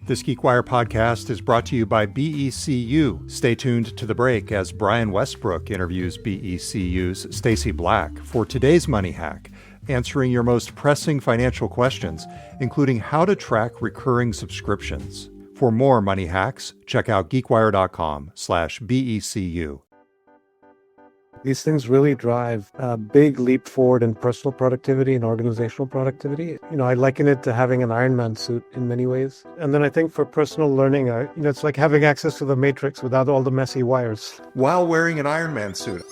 This GeekWire podcast is brought to you by BECU. Stay tuned to the break as Brian Westbrook interviews BECU's Stacy Black for today's Money Hack, answering your most pressing financial questions, including how to track recurring subscriptions. For more money hacks, check out geekwire.com/BECU. These things really drive a big leap forward in personal productivity and organizational productivity. I liken it to having an Iron Man suit in many ways. And then I think for personal learning, it's like having access to the Matrix without all the messy wires. While wearing an Iron Man suit.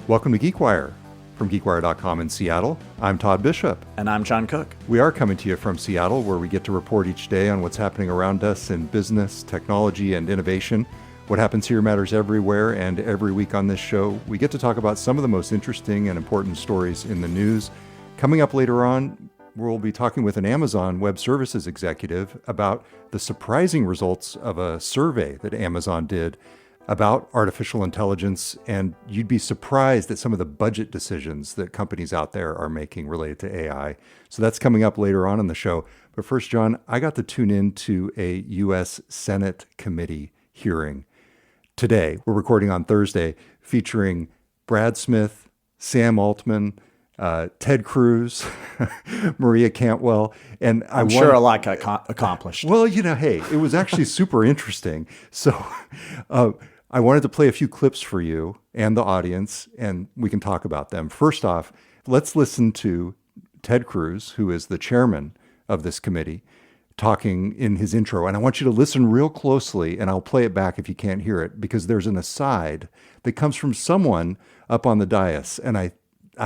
Welcome to GeekWire. From GeekWire.com in Seattle, I'm Todd Bishop. And I'm John Cook. We are coming to you from Seattle, where we get to report each day on what's happening around us in business, technology, and innovation. What happens here matters everywhere, and every week on this show, we get to talk about some of the most interesting and important stories in the news. Coming up later on, we'll be talking with an Amazon Web Services executive about the surprising results of a survey that Amazon did about artificial intelligence, and you'd be surprised at some of the budget decisions that companies out there are making related to AI. So that's coming up later on in the show. But first, John, I got to tune in to a U.S. Senate committee hearing today. We're recording on Thursday, featuring Brad Smith, Sam Altman, Ted Cruz, Maria Cantwell, and I'm sure a lot got accomplished. Well, hey, it was actually super interesting. So I wanted to play a few clips for you and the audience, and we can talk about them. First off, let's listen to Ted Cruz, who is the chairman of this committee, talking in his intro. And I want you to listen real closely, and I'll play it back if you can't hear it, because there's an aside that comes from someone up on the dais. And I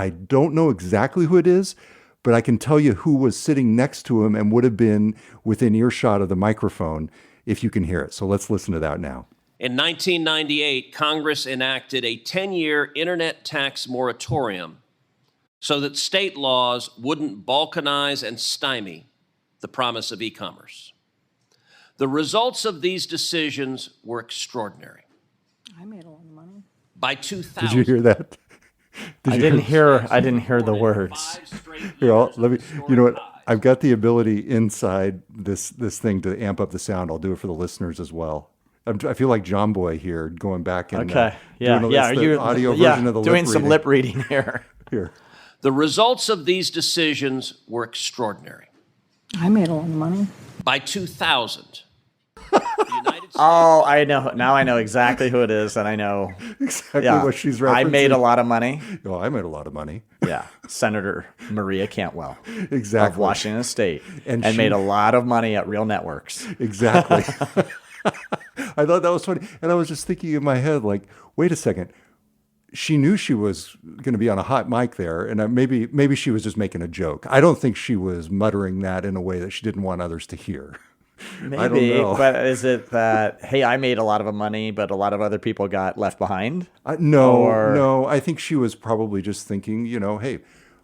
don't know exactly who it is, but I can tell you who was sitting next to him and would have been within earshot of the microphone if you can hear it. So let's listen to that now. In 1998, Congress enacted a 10-year internet tax moratorium so that state laws wouldn't balkanize and stymie the promise of e-commerce. The results of these decisions were extraordinary. I made a lot of money. By 2000, Did you hear that? I didn't hear the words. Here, let me. You know what? I've got the ability inside this thing to amp up the sound. I'll do it for the listeners as well. I feel like John Boy here, going back and doing the audio version of the doing lip some reading. lip reading here. Here. The results of these decisions were extraordinary. I made a lot of money. By 2000, the United States... Oh, I know. Now I know exactly who it is, and I know Exactly what she's referencing. I made a lot of money. Oh, I made a lot of money. Yeah, Senator Maria Cantwell. Exactly. Of Washington State. And she made a lot of money at Real Networks. Exactly. I thought that was funny. And I was just thinking in my head, like, wait a second. She knew she was going to be on a hot mic there, and maybe she was just making a joke. I don't think she was muttering that in a way that she didn't want others to hear. Maybe, I don't know. But is it that, hey, I made a lot of money, but a lot of other people got left behind? No. I think she was probably just thinking, hey,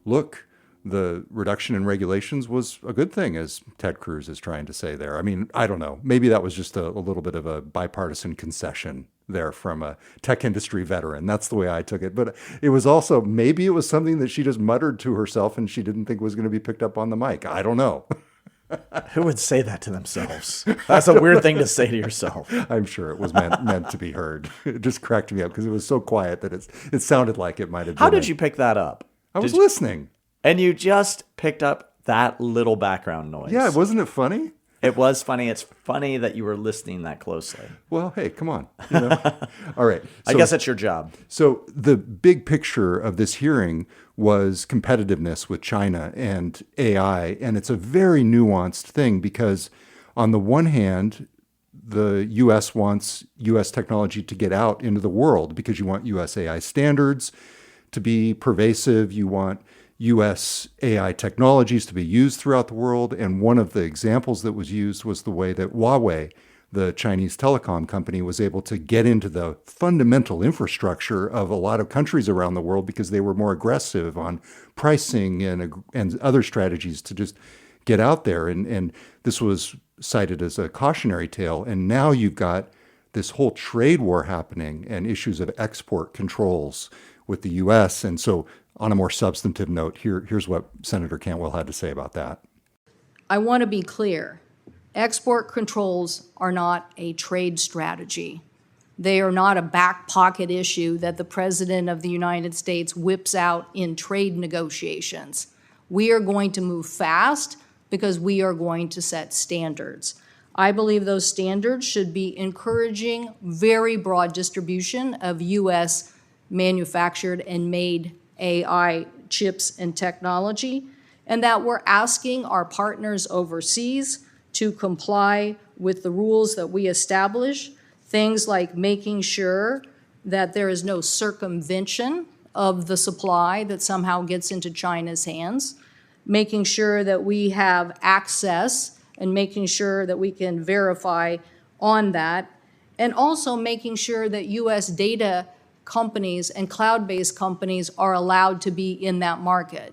look, the reduction in regulations was a good thing, as Ted Cruz is trying to say there. I mean, I don't know. Maybe that was just a little bit of a bipartisan concession there from a tech industry veteran. That's the way I took it. But it was also, maybe it was something that she just muttered to herself and she didn't think was going to be picked up on the mic. I don't know. Who would say that to themselves? That's a weird thing to say to yourself. I'm sure it was meant to be heard. It just cracked me up because it was so quiet that it sounded like it might have been. How did you pick that up? I was listening. And you just picked up that little background noise. Yeah, wasn't it funny? It was funny. It's funny that you were listening that closely. Well, hey, come on. All right. I guess that's your job. So the big picture of this hearing was competitiveness with China and AI. And it's a very nuanced thing because on the one hand, the U.S. wants U.S. technology to get out into the world because you want U.S. AI standards to be pervasive. You want U.S. AI technologies to be used throughout the world. And one of the examples that was used was the way that Huawei, the Chinese telecom company, was able to get into the fundamental infrastructure of a lot of countries around the world because they were more aggressive on pricing and other strategies to just get out there. And this was cited as a cautionary tale. And now you've got this whole trade war happening and issues of export controls with the U.S. And so on a more substantive note, here's what Senator Cantwell had to say about that. I want to be clear. Export controls are not a trade strategy. They are not a back pocket issue that the President of the United States whips out in trade negotiations. We are going to move fast because we are going to set standards. I believe those standards should be encouraging very broad distribution of U.S. manufactured and made AI chips and technology, and that we're asking our partners overseas to comply with the rules that we establish, things like making sure that there is no circumvention of the supply that somehow gets into China's hands, making sure that we have access and making sure that we can verify on that, and also making sure that U.S. data companies and cloud-based companies are allowed to be in that market.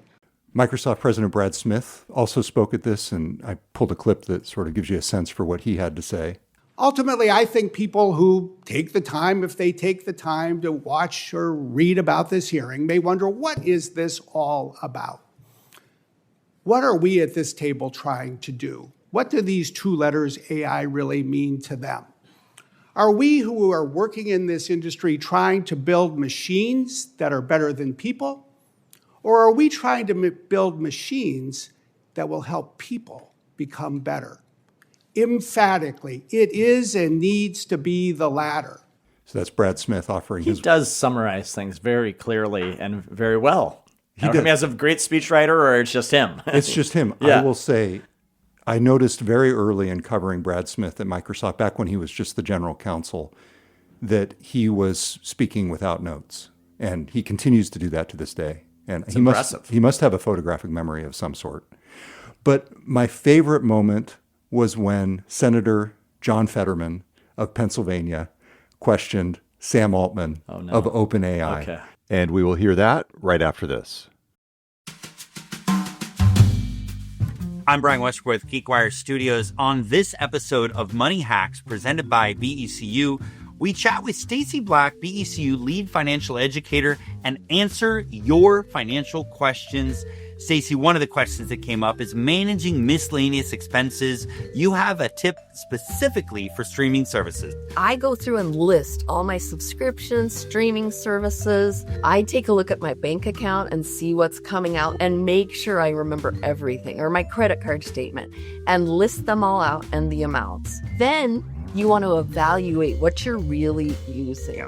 Microsoft President Brad Smith also spoke at this, and I pulled a clip that sort of gives you a sense for what he had to say. Ultimately, I think people who take the time, if they take the time to watch or read about this hearing, may wonder, what is this all about? What are we at this table trying to do? What do these two letters AI really mean to them? Are we who are working in this industry trying to build machines that are better than people? Or are we trying to build machines that will help people become better? Emphatically, it is and needs to be the latter. So that's Brad Smith offering He his... does summarize things very clearly and very well. I don't know if does. he has a great speechwriter or it's just him. It's just him. Yeah. I will say, I noticed very early in covering Brad Smith at Microsoft, back when he was just the general counsel, that he was speaking without notes. And he continues to do that to this day. And It's impressive. He must have a photographic memory of some sort. But my favorite moment was when Senator John Fetterman of Pennsylvania questioned Sam Altman of OpenAI. Okay. And we will hear that right after this. I'm Brian Westbrook with GeekWire Studios. On this episode of Money Hacks presented by BECU, we chat with Stacy Black, BECU lead financial educator, and answer your financial questions. Stacy, one of the questions that came up is managing miscellaneous expenses. You have a tip specifically for streaming services. I go through and list all my subscriptions, streaming services. I take a look at my bank account and see what's coming out and make sure I remember everything, or my credit card statement, and list them all out and the amounts. Then you want to evaluate what you're really using.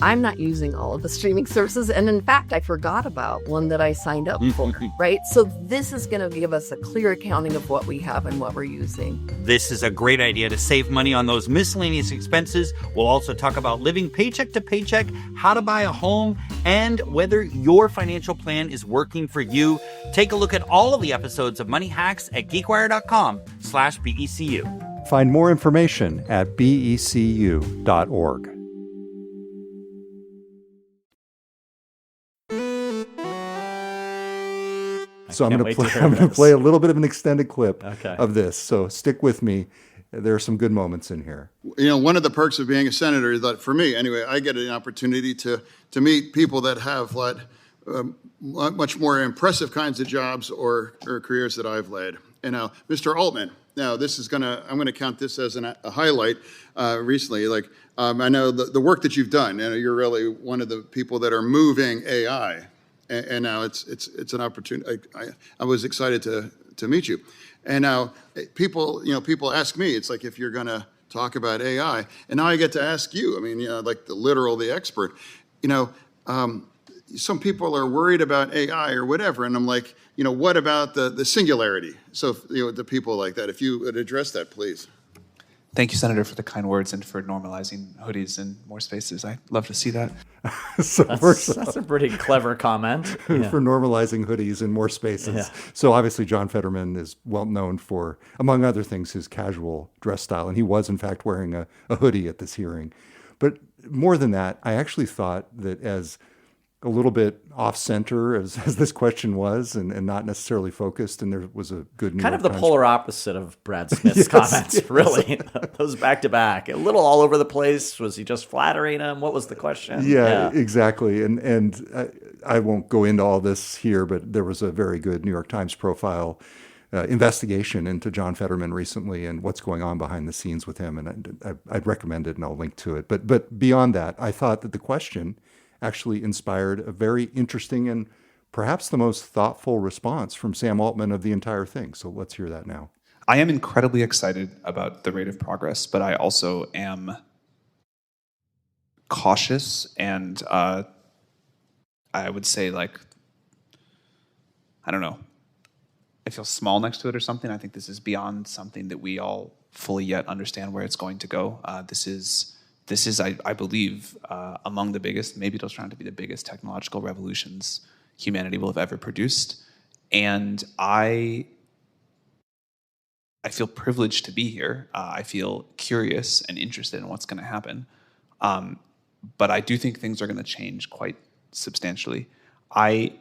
I'm not using all of the streaming services, and in fact, I forgot about one that I signed up for, right? So this is going to give us a clear accounting of what we have and what we're using. This is a great idea to save money on those miscellaneous expenses. We'll also talk about living paycheck to paycheck, how to buy a home, and whether your financial plan is working for you. Take a look at all of the episodes of Money Hacks at geekwire.com/BECU. Find more information at becu.org. So I'm going to play a little bit of an extended clip of this. So stick with me. There are some good moments in here. You know, one of the perks of being a senator is that, for me anyway, I get an opportunity to meet people that have led much more impressive kinds of jobs or careers that I've led. And now, Mr. Altman. Now, I'm going to count this as a highlight recently. I know the work that you've done, and you're really one of the people that are moving AI. And now it's an opportunity. I was excited to meet you. And now people ask me, it's like, if you're going to talk about AI, and now I get to ask you. I mean, like the expert. Some people are worried about AI or whatever, and I'm like, what about the singularity? So, the people like that, if you would address that, please. Thank you, Senator, for the kind words and for normalizing hoodies in more spaces. I'd love to see that. That's a pretty clever comment. For normalizing hoodies in more spaces. Yeah. So obviously John Fetterman is well known for, among other things, his casual dress style. And he was, in fact, wearing a hoodie at this hearing. But more than that, I actually thought that as a little bit off-center as this question was, and not necessarily focused, and there was a good... Kind of the polar opposite of Brad Smith's comments, really. Those back-to-back. A little all over the place. Was he just flattering him? What was the question? Yeah. Exactly. And I won't go into all this here, but there was a very good New York Times profile investigation into John Fetterman recently and what's going on behind the scenes with him. And I'd recommend it, and I'll link to it. But beyond that, I thought that the question actually inspired a very interesting and perhaps the most thoughtful response from Sam Altman of the entire thing. So let's hear that now. I am incredibly excited about the rate of progress, but I also am cautious and I would say, like, I don't know, I feel small next to it or something. I think this is beyond something that we all fully yet understand where it's going to go. This is, I believe, among the biggest, maybe it'll turn out to be the biggest technological revolutions humanity will have ever produced. And I feel privileged to be here. I feel curious and interested in what's going to happen. But I do think things are going to change quite substantially. I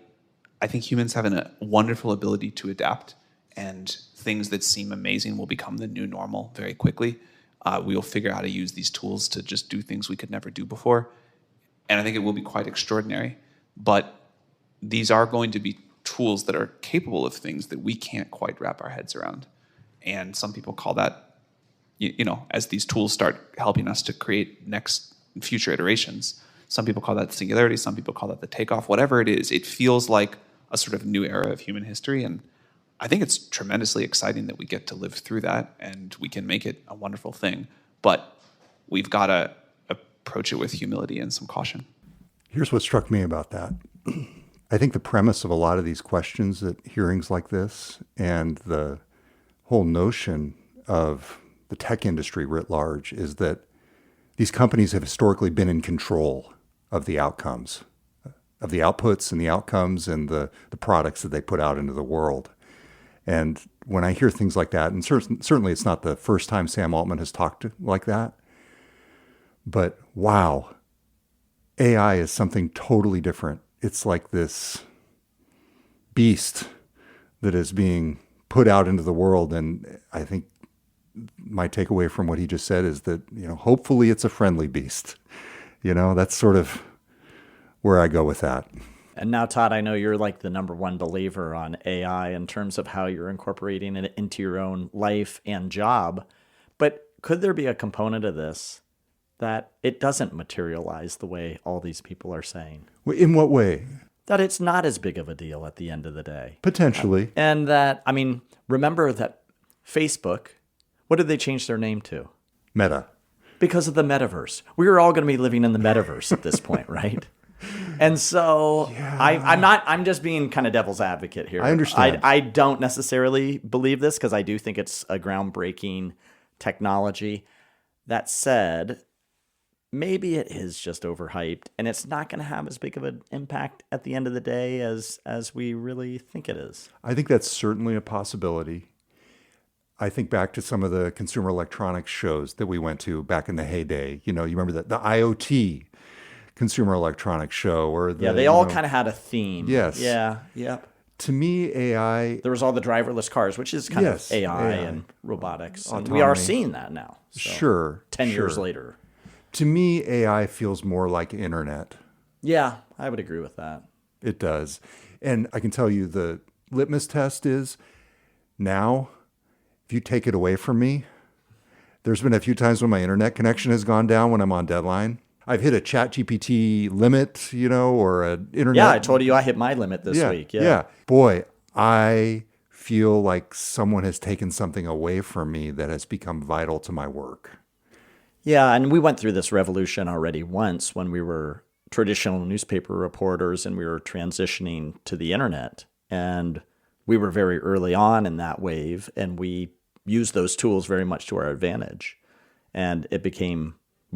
think humans have a wonderful ability to adapt, and things that seem amazing will become the new normal very quickly. We will figure out how to use these tools to just do things we could never do before. And I think it will be quite extraordinary. But these are going to be tools that are capable of things that we can't quite wrap our heads around. And some people call that, as these tools start helping us to create future iterations, some people call that singularity, some people call that the takeoff. Whatever it is, it feels like a sort of new era of human history. And I think it's tremendously exciting that we get to live through that and we can make it a wonderful thing. But we've got to approach it with humility and some caution. Here's what struck me about that. I think the premise of a lot of these questions at hearings like this and the whole notion of the tech industry writ large is that these companies have historically been in control of the outcomes, of the outputs and the outcomes and the products that they put out into the world. And when I hear things like that, and certainly it's not the first time Sam Altman has talked like that, but wow, AI is something totally different. It's like this beast that is being put out into the world. And I think my takeaway from what he just said is that, hopefully it's a friendly beast. That's sort of where I go with that. And now, Todd, I know you're like the number one believer on AI in terms of how you're incorporating it into your own life and job. But could there be a component of this that it doesn't materialize the way all these people are saying? In what way? That it's not as big of a deal at the end of the day. Potentially. And that, remember that Facebook, what did they change their name to? Meta. Because of the metaverse. We were all going to be living in the metaverse at this point, right? And so yeah. I'm just being kind of devil's advocate here. I understand. I don't necessarily believe this because I do think it's a groundbreaking technology. That said, maybe it is just overhyped and it's not going to have as big of an impact at the end of the day as we really think it is. I think that's certainly a possibility. I think back to some of the consumer electronics shows that we went to back in the heyday. You remember the IoT consumer electronics show or they all kind of had a theme. Yes. Yeah. Yep. To me, AI... There was all the driverless cars, which is kind of AI and robotics. Autonomy. And we are seeing that now. So sure. 10 years later. To me, AI feels more like internet. Yeah, I would agree with that. It does. And I can tell you the litmus test is now, if you take it away from me, there's been a few times when my internet connection has gone down when I'm on deadline. I've hit a ChatGPT limit, or an internet. Yeah, I told you I hit my limit this week. Yeah. Boy, I feel like someone has taken something away from me that has become vital to my work. Yeah, and we went through this revolution already once when we were traditional newspaper reporters and we were transitioning to the internet. And we were very early on in that wave, and we used those tools very much to our advantage. And we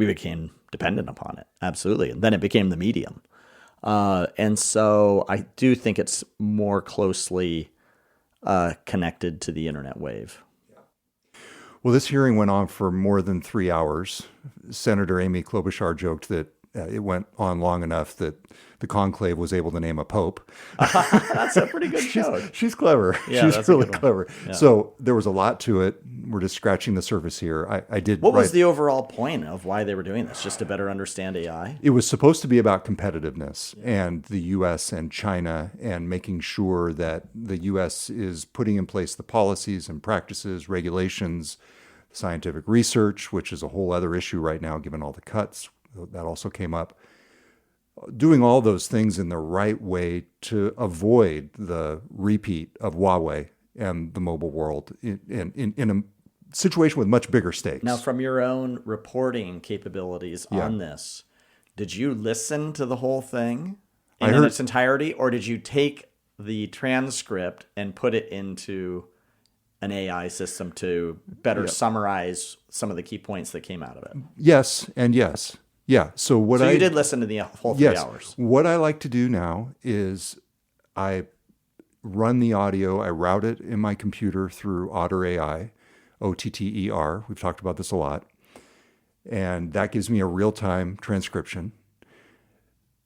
became dependent upon it, absolutely. And then it became the medium. And so I do think it's more closely connected to the internet wave. Well, this hearing went on for more than 3 hours. Senator Amy Klobuchar joked that It went on long enough that the conclave was able to name a pope. That's a pretty good joke. She's clever. Yeah, She's really clever. Yeah. So there was a lot to it. We're just scratching the surface here. I did. What was the overall point of why they were doing this? Just to better understand AI? It was supposed to be about competitiveness and the U.S. and China, and making sure that the U.S. is putting in place the policies and practices, regulations, scientific research, which is a whole other issue right now, given all the cuts. That also came up. Doing all those things in the right way to avoid the repeat of Huawei and the mobile world in a situation with much bigger stakes. Now, from your own reporting capabilities on this, did you listen to the whole thing in its entirety, or did you take the transcript and put it into an AI system to better summarize some of the key points that came out of it? Yes, and yes. Yeah. So you did listen to the whole 3 hours. What I like to do now is I run the audio, I route it in my computer through Otter AI, OTTER. We've talked about this a lot. And that gives me a real-time transcription.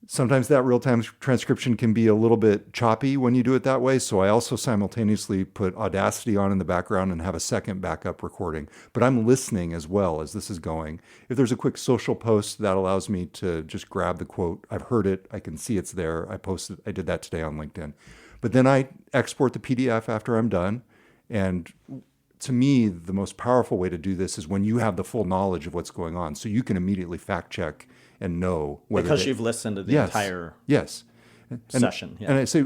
Sometimes that real-time transcription can be a little bit choppy when you do it that way. So I also simultaneously put Audacity on in the background and have a second backup recording. But I'm listening as well as this is going. If there's a quick social post, that allows me to just grab the quote. I've heard it. I can see it's there. I did that today on LinkedIn. But then I export the PDF after I'm done. And to me, the most powerful way to do this is when you have the full knowledge of what's going on. So you can immediately fact check and know whether because you've listened to the entire session. And I say,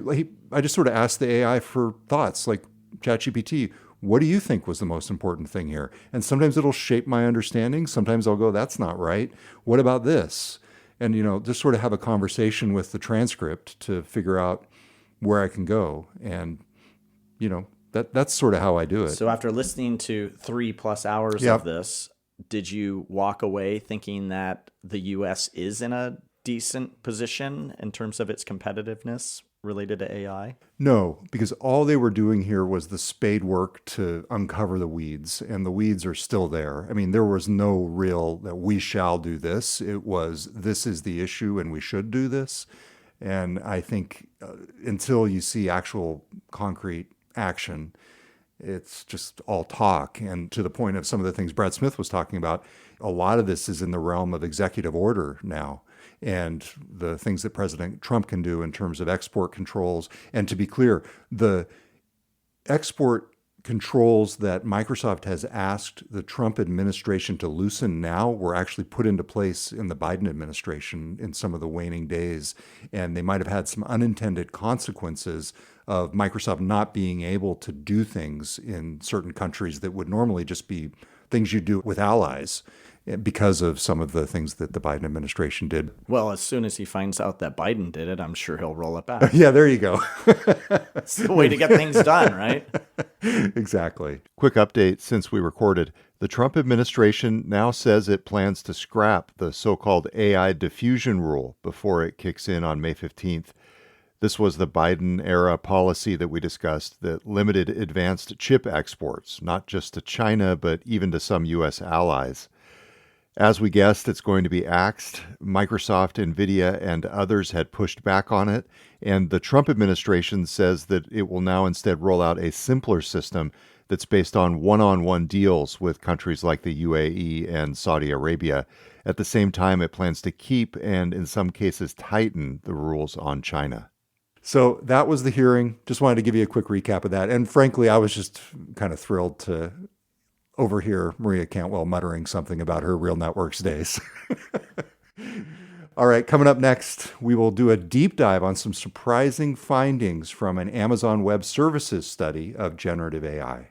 I just sort of ask the AI for thoughts, like ChatGPT, what do you think was the most important thing here? And sometimes it'll shape my understanding. Sometimes I'll go, that's not right. What about this? And, just sort of have a conversation with the transcript to figure out where I can go. And, that's sort of how I do it. So after listening to 3+ hours of this, did you walk away thinking that the U.S. is in a decent position in terms of its competitiveness related to AI? No, because all they were doing here was the spade work to uncover the weeds, and the weeds are still there. I mean, there was no real that we shall do this. It was, this is the issue and we should do this. And I think until you see actual concrete action, it's just all talk. And to the point of some of the things Brad Smith was talking about, a lot of this is in the realm of executive order now, and the things that President Trump can do in terms of export controls. And to be clear, the export controls that Microsoft has asked the Trump administration to loosen now were actually put into place in the Biden administration in some of the waning days. And they might have had some unintended consequences of Microsoft not being able to do things in certain countries that would normally just be things you do with allies, because of some of the things that the Biden administration did. Well, as soon as he finds out that Biden did it, I'm sure he'll roll it back. Yeah, there you go. It's the way to get things done, right? Exactly. Quick update since we recorded. The Trump administration now says it plans to scrap the so-called AI diffusion rule before it kicks in on May 15th. This was the Biden-era policy that we discussed that limited advanced chip exports, not just to China, but even to some U.S. allies. As we guessed, it's going to be axed. Microsoft, NVIDIA, and others had pushed back on it, and the Trump administration says that it will now instead roll out a simpler system that's based on one-on-one deals with countries like the UAE and Saudi Arabia. At the same time, it plans to keep and, in some cases, tighten the rules on China. So that was the hearing. Just wanted to give you a quick recap of that. And frankly, I was just kind of thrilled to overhear Maria Cantwell muttering something about her real networks days. All right, coming up next, we will do a deep dive on some surprising findings from an Amazon Web Services study of generative AI.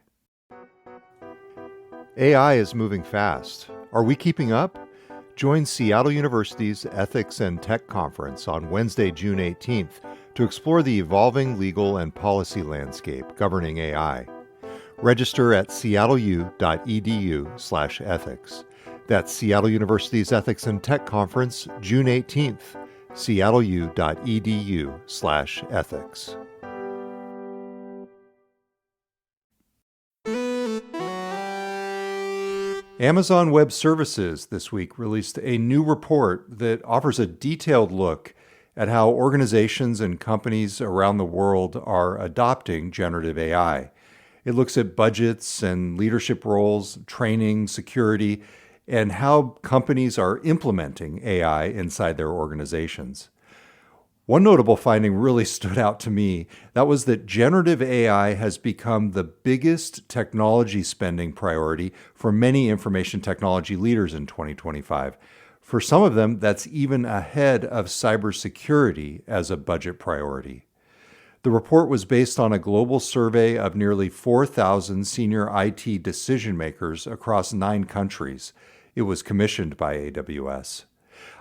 AI is moving fast. Are we keeping up? Join Seattle University's Ethics and Tech Conference on Wednesday, June 18th to explore the evolving legal and policy landscape governing AI. Register at seattleu.edu/ethics. That's Seattle University's Ethics and Tech Conference, June 18th, seattleu.edu/ethics. Amazon Web Services this week released a new report that offers a detailed look at how organizations and companies around the world are adopting generative AI. It looks at budgets and leadership roles, training, security, and how companies are implementing AI inside their organizations. One notable finding really stood out to me. That was that generative AI has become the biggest technology spending priority for many information technology leaders in 2025. For some of them, that's even ahead of cybersecurity as a budget priority. The report was based on a global survey of nearly 4,000 senior IT decision makers across 9 countries. It was commissioned by AWS.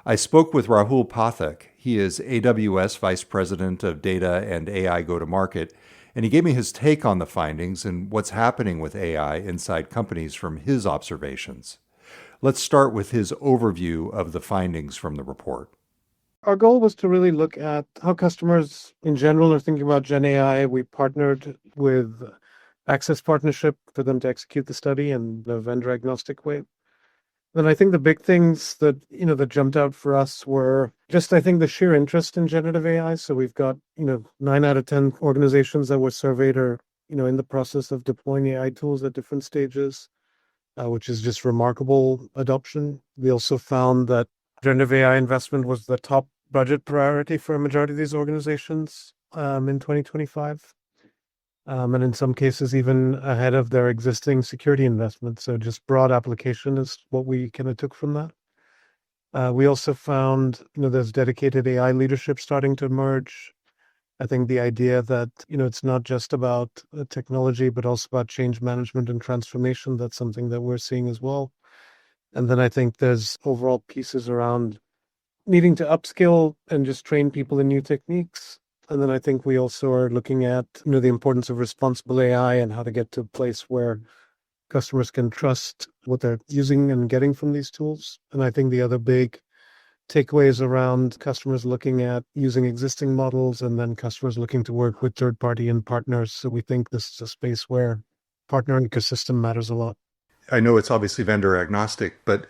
I spoke with Rahul Pathak. He is AWS Vice President of Data and AI Go-to-Market, and he gave me his take on the findings and what's happening with AI inside companies from his observations. Let's start with his overview of the findings from the report. Our goal was to really look at how customers in general are thinking about Gen AI. We partnered with Access Partnership for them to execute the study in a vendor agnostic way. Then I think the big things that, that jumped out for us were just, I think, the sheer interest in generative AI. So we've got, 9 out of 10 organizations that were surveyed are, in the process of deploying AI tools at different stages, which is just remarkable adoption. We also found that generative AI investment was the top budget priority for a majority of these organizations in 2025. And in some cases, even ahead of their existing security investments. So just broad application is what we kind of took from that. We also found, there's dedicated AI leadership starting to emerge. I think the idea that, it's not just about technology, but also about change management and transformation. That's something that we're seeing as well. And then I think there's overall pieces around needing to upskill and just train people in new techniques. And then I think we also are looking at, the importance of responsible AI and how to get to a place where customers can trust what they're using and getting from these tools. And I think the other big takeaways around customers looking at using existing models and then customers looking to work with third party and partners. So we think this is a space where partner ecosystem matters a lot. I know it's obviously vendor agnostic, but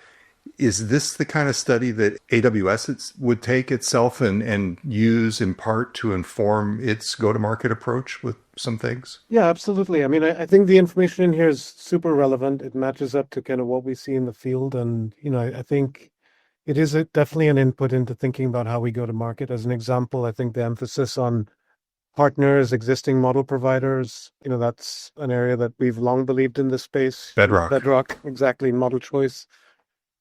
is this the kind of study that AWS would take itself and use in part to inform its go-to-market approach with some things? Yeah, absolutely. I mean, I think the information in here is super relevant. It matches up to kind of what we see in the field. And, I think it is definitely an input into thinking about how we go to market. As an example, I think the emphasis on partners, existing model providers, that's an area that we've long believed in this space. Bedrock, exactly, model choice.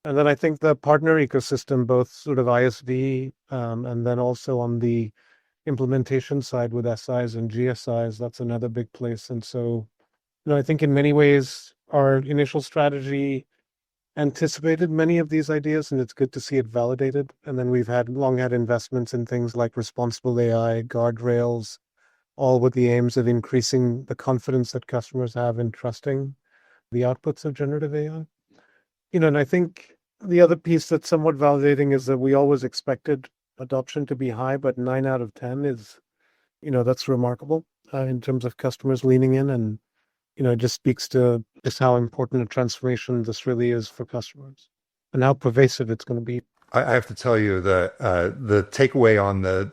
And then I think the partner ecosystem, both sort of ISV and then also on the implementation side with SIs and GSIs, that's another big place. And so, I think in many ways, our initial strategy anticipated many of these ideas, and it's good to see it validated. And then we've long had investments in things like responsible AI, guardrails, all with the aims of increasing the confidence that customers have in trusting the outputs of generative AI. And I think the other piece that's somewhat validating is that we always expected adoption to be high, but 9 out of 10 is, that's remarkable in terms of customers leaning in. And, it just speaks to just how important a transformation this really is for customers and how pervasive it's going to be. I have to tell you the takeaway on the,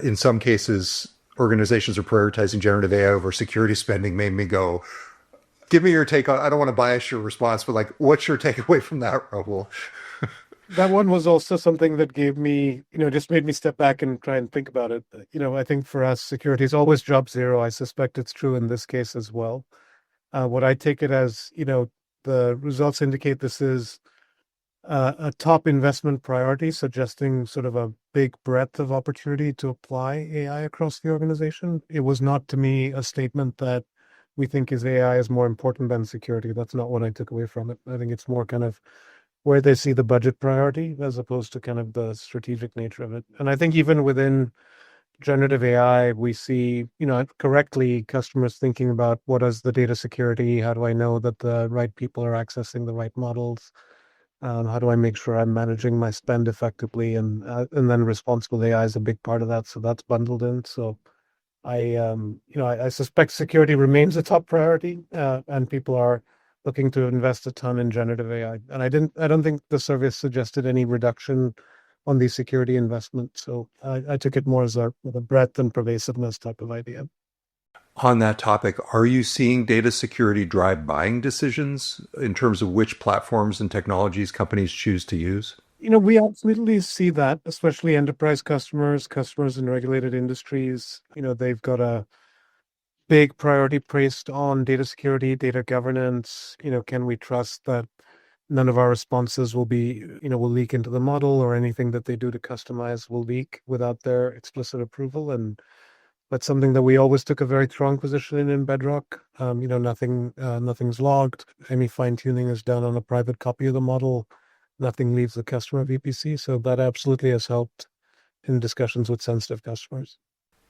in some cases, organizations are prioritizing generative AI over security spending made me go, give me your take on, I don't want to bias your response, but what's your takeaway from that, Rahul? That one was also something that gave me, just made me step back and try and think about it. I think for us, security is always job zero. I suspect it's true in this case as well. What I take it as, the results indicate this is a top investment priority, suggesting sort of a big breadth of opportunity to apply AI across the organization. It was not, to me, a statement that we think AI is more important than security. That's not what I took away from it. I think it's more kind of where they see the budget priority as opposed to kind of the strategic nature of it. And I think even within generative AI, we see, correctly customers thinking about what is the data security? How do I know that the right people are accessing the right models? How do I make sure I'm managing my spend effectively? And then responsible AI is a big part of that. So that's bundled in. So I suspect security remains a top priority, and people are looking to invest a ton in generative AI. And I don't think the survey suggested any reduction on the security investment. So I took it more as with a breadth and pervasiveness type of idea. On that topic, are you seeing data security drive buying decisions in terms of which platforms and technologies companies choose to use? We absolutely see that, especially enterprise customers in regulated industries. They've got a big priority placed on data security, data governance. Can we trust that none of our responses will leak into the model, or anything that they do to customize will leak without their explicit approval? And that's something that we always took a very strong position in Bedrock. Nothing's logged. Any fine tuning is done on a private copy of the model. Nothing leaves the customer VPC. So that absolutely has helped in discussions with sensitive customers.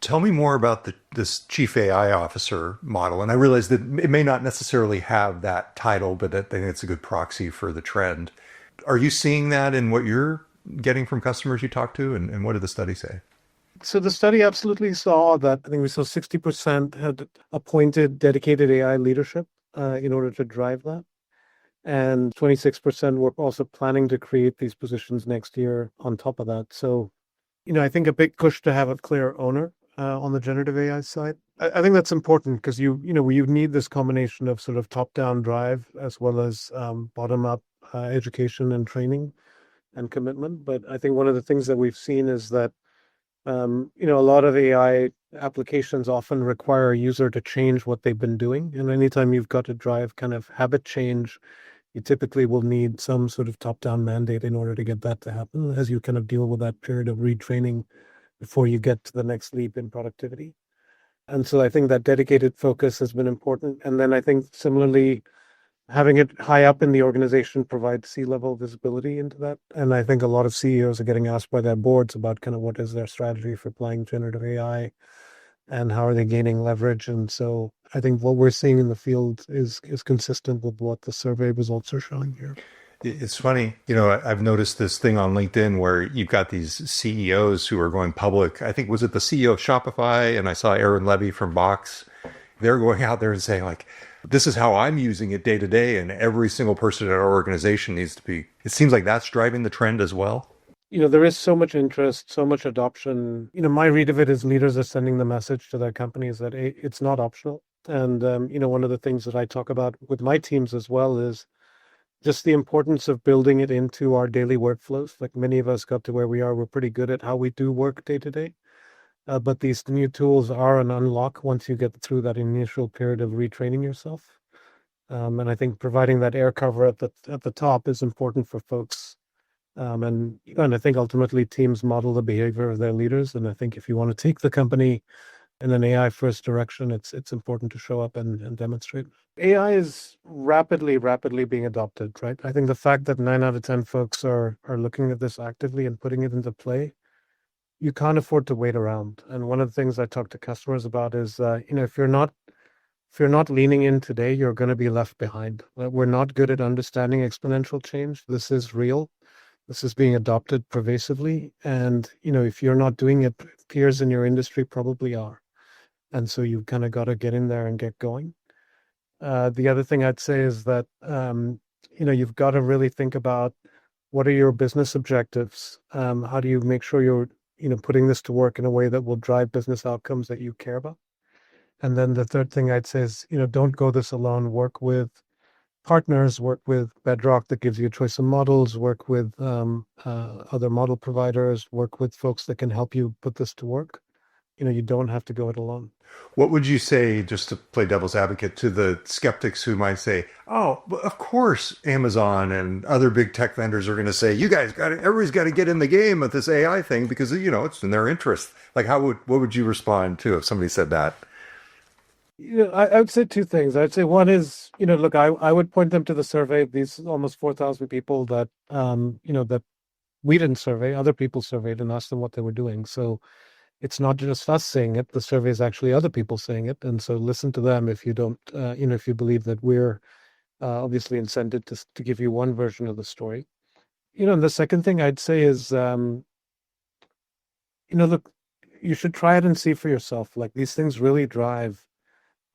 Tell me more about this chief AI officer model. And I realize that it may not necessarily have that title, but I think it's a good proxy for the trend. Are you seeing that in what you're getting from customers you talk to? And what did the study say? So the study absolutely saw that. I think we saw 60% had appointed dedicated AI leadership in order to drive that. And 26% were also planning to create these positions next year on top of that. So, I think a big push to have a clear owner on the generative AI side. I think that's important because you need this combination of sort of top-down drive as well as bottom-up education and training and commitment. But I think one of the things that we've seen is that a lot of AI applications often require a user to change what they've been doing. And anytime you've got to drive kind of habit change, you typically will need some sort of top-down mandate in order to get that to happen as you kind of deal with that period of retraining before you get to the next leap in productivity. And so I think that dedicated focus has been important. And then I think similarly, having it high up in the organization provides C-level visibility into that. And I think a lot of CEOs are getting asked by their boards about kind of what is their strategy for applying generative AI and how are they gaining leverage. And so I think what we're seeing in the field is consistent with what the survey results are showing here. It's funny, I've noticed this thing on LinkedIn where you've got these CEOs who are going public. I think, was it the CEO of Shopify? And I saw Aaron Levy from Box. They're going out there and saying, like, this is how I'm using it day to day. And every single person in our organization needs to be. It seems like that's driving the trend as well. There is so much interest, so much adoption. My read of it is leaders are sending the message to their companies that it's not optional. And, one of the things that I talk about with my teams as well is just the importance of building it into our daily workflows. Like many of us got to where we are, we're pretty good at how we do work day to day. But these new tools are an unlock once you get through that initial period of retraining yourself. And I think providing that air cover at the top is important for folks. And I think ultimately teams model the behavior of their leaders. And I think if you want to take the company in an AI first direction, it's important to show up and demonstrate. AI is rapidly being adopted, right? I think the fact that 9 out of 10 folks are looking at this actively and putting it into play, you can't afford to wait around. And one of the things I talk to customers about is, if you're not leaning in today, you're going to be left behind. We're not good at understanding exponential change. This is real. This is being adopted pervasively. And, if you're not doing it, peers in your industry probably are. And so you've kind of got to get in there and get going. The other thing I'd say is that, you've got to really think about what are your business objectives? How do you make sure you're, putting this to work in a way that will drive business outcomes that you care about? And then the third thing I'd say is, don't go this alone. Work with partners, work with Bedrock that gives you a choice of models, work with other model providers, work with folks that can help you put this to work. You don't have to go it alone. What would you say, just to play devil's advocate, to the skeptics who might say, oh, of course, Amazon and other big tech vendors are going to say, everybody's got to get in the game with this AI thing because, it's in their interest. Like, what would you respond to if somebody said that? I would say two things. I'd say one is, look, I would point them to the survey, these almost 4,000 people that, that we didn't survey, other people surveyed and asked them what they were doing. So it's not just us saying it, the survey is actually other people saying it. And so listen to them if you don't, if you believe that we're obviously incented to give you one version of the story. And the second thing I'd say is, look, you should try it and see for yourself. Like these things really drive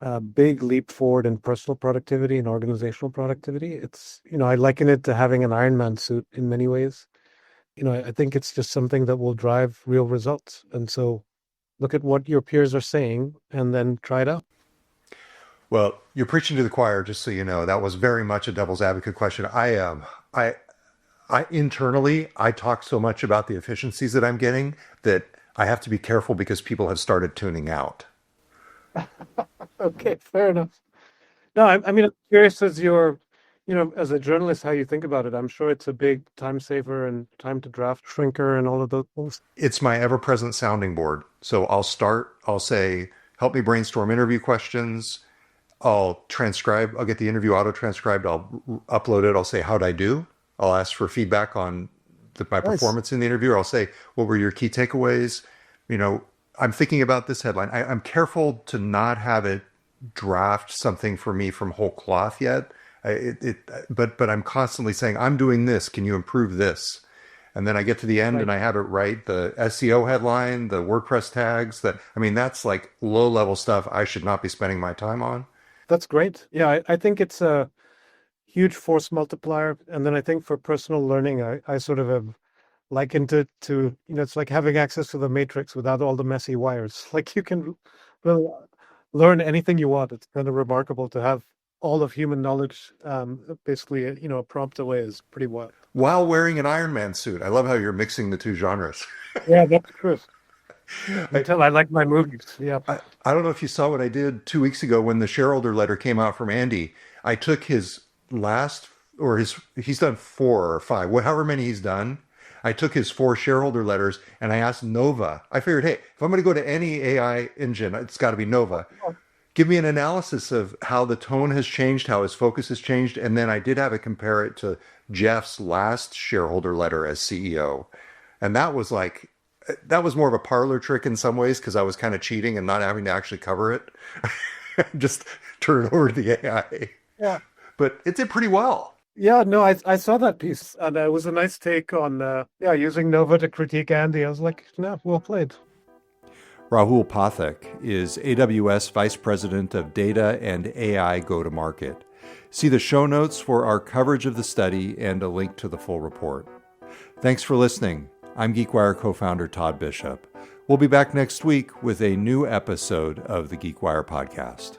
a big leap forward in personal productivity and organizational productivity. It's, I liken it to having an Iron Man suit in many ways. I think it's just something that will drive real results. And so look at what your peers are saying and then try it out. Well, you're preaching to the choir, just so you know. That was very much a devil's advocate question. I internally, I talk so much about the efficiencies that I'm getting that I have to be careful because people have started tuning out. Okay, fair enough. No, I mean, I'm curious as as a journalist, how you think about it. I'm sure it's a big time saver and time to draft shrinker and all of those things. It's my ever-present sounding board. So I'll say, help me brainstorm interview questions. I'll get the interview auto-transcribed. I'll upload it. I'll say, how'd I do? I'll ask for feedback on my performance in the interview. Or I'll say, what were your key takeaways? I'm thinking about this headline. I'm careful to not have it draft something for me from whole cloth yet. But I'm constantly saying, I'm doing this. Can you improve this? And then I get to the end and I have it right. The SEO headline, the WordPress tags, that's like low level stuff I should not be spending my time on. That's great. Yeah, I think it's a huge force multiplier. And then I think for personal learning, I sort of have likened it to, it's like having access to the matrix without all the messy wires. Like you can really learn anything you want. It's kind of remarkable to have all of human knowledge, basically, a prompt away is pretty wild. While wearing an Iron Man suit. I love how you're mixing the two genres. Yeah, that's true. Until I like my movies. Yeah. I don't know if you saw what I did 2 weeks ago when the shareholder letter came out from Andy. I took he's done 4 or 5, however many he's done. I took his 4 shareholder letters and I asked Nova. I figured, hey, if I'm going to go to any AI engine, it's got to be Nova. Give me an analysis of how the tone has changed, how his focus has changed. And then I did have it compare it to Jeff's last shareholder letter as CEO. And that was more of a parlor trick in some ways because I was kind of cheating and not having to actually cover it. Just turn it over to the AI. Yeah. But it did pretty well. Yeah, no, I saw that piece, and it was a nice take on using Nova to critique Andy. I was like, no, well played. Rahul Pathak is AWS Vice President of Data and AI Go-to-Market. See the show notes for our coverage of the study and a link to the full report. Thanks for listening. I'm GeekWire co-founder Todd Bishop. We'll be back next week with a new episode of the GeekWire Podcast.